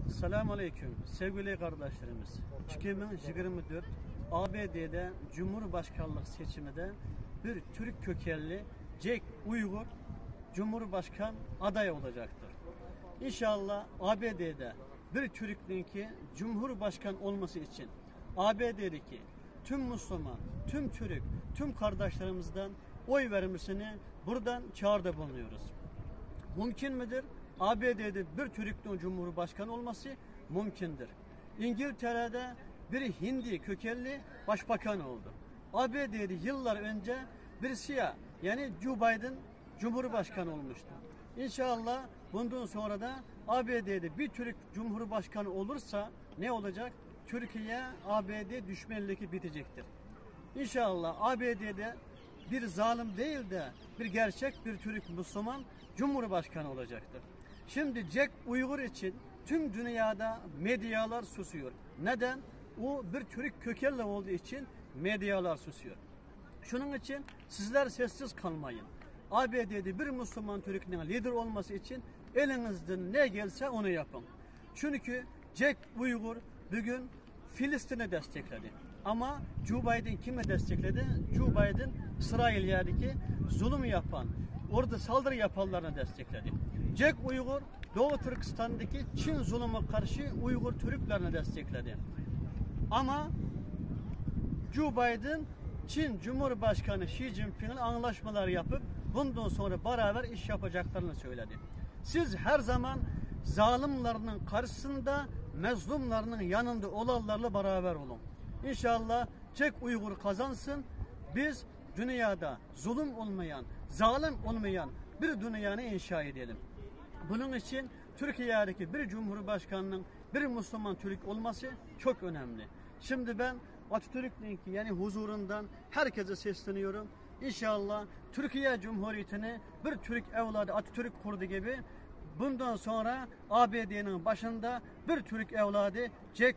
Selamun Aleyküm sevgili kardeşlerimiz. 2024 ABD'de Cumhurbaşkanlık seçiminde bir Türk kökenli Jack Uygur Cumhurbaşkan adayı olacaktır. İnşallah ABD'de bir Türk'ün ki Cumhurbaşkan olması için ABD'deki tüm Müslüman, tüm Türk, tüm kardeşlerimizden oy vermesini buradan çağrıda bulunuyoruz. Mümkün midir? ABD'de bir Türk'ün Cumhurbaşkanı olması mümkündür. İngiltere'de bir Hindi kökenli başbakan oldu. ABD'de yıllar önce bir siyah yani Joe Biden Cumhurbaşkanı olmuştu. İnşallah bundan sonra da ABD'de bir Türk Cumhurbaşkanı olursa ne olacak? Türkiye ABD düşmanlığı bitecektir. İnşallah ABD'de bir zalim değil de bir gerçek bir Türk Müslüman Cumhurbaşkanı olacaktır. Şimdi Jack Uygur için tüm dünyada medyalar susuyor. Neden? O bir Türk kökenli olduğu için medyalar susuyor. Şunun için sizler sessiz kalmayın. ABD'de bir Müslüman Türk'ün lider olması için elinizden ne gelse onu yapın. Çünkü Jack Uygur bugün Filistin'i destekledi. Ama Joe Biden kime destekledi? Joe Biden İsrail'deki zulüm yapan, orada saldırı yapanlarına destekledi. Jack Uygur Doğu Türkistan'daki Çin zulümü karşı Uygur Türklerine destekledi. Ama Joe Biden Çin Cumhurbaşkanı Xi Jinping'in anlaşmalar yapıp bundan sonra beraber iş yapacaklarını söyledi. Siz her zaman zalimlerinin karşısında mezlumlarının yanında olanlarla beraber olun. İnşallah Jack Uygur kazansın. Biz dünyada zulüm olmayan, zalim olmayan bir dünyanı inşa edelim. Bunun için Türkiye'deki bir Cumhurbaşkanının bir Müslüman Türk olması çok önemli. Şimdi ben Atatürk'ün yani huzurundan herkese sesleniyorum. İnşallah Türkiye Cumhuriyeti'ni bir Türk evladı Atatürk kurdu gibi bundan sonra ABD'nin başında bir Türk evladı Jack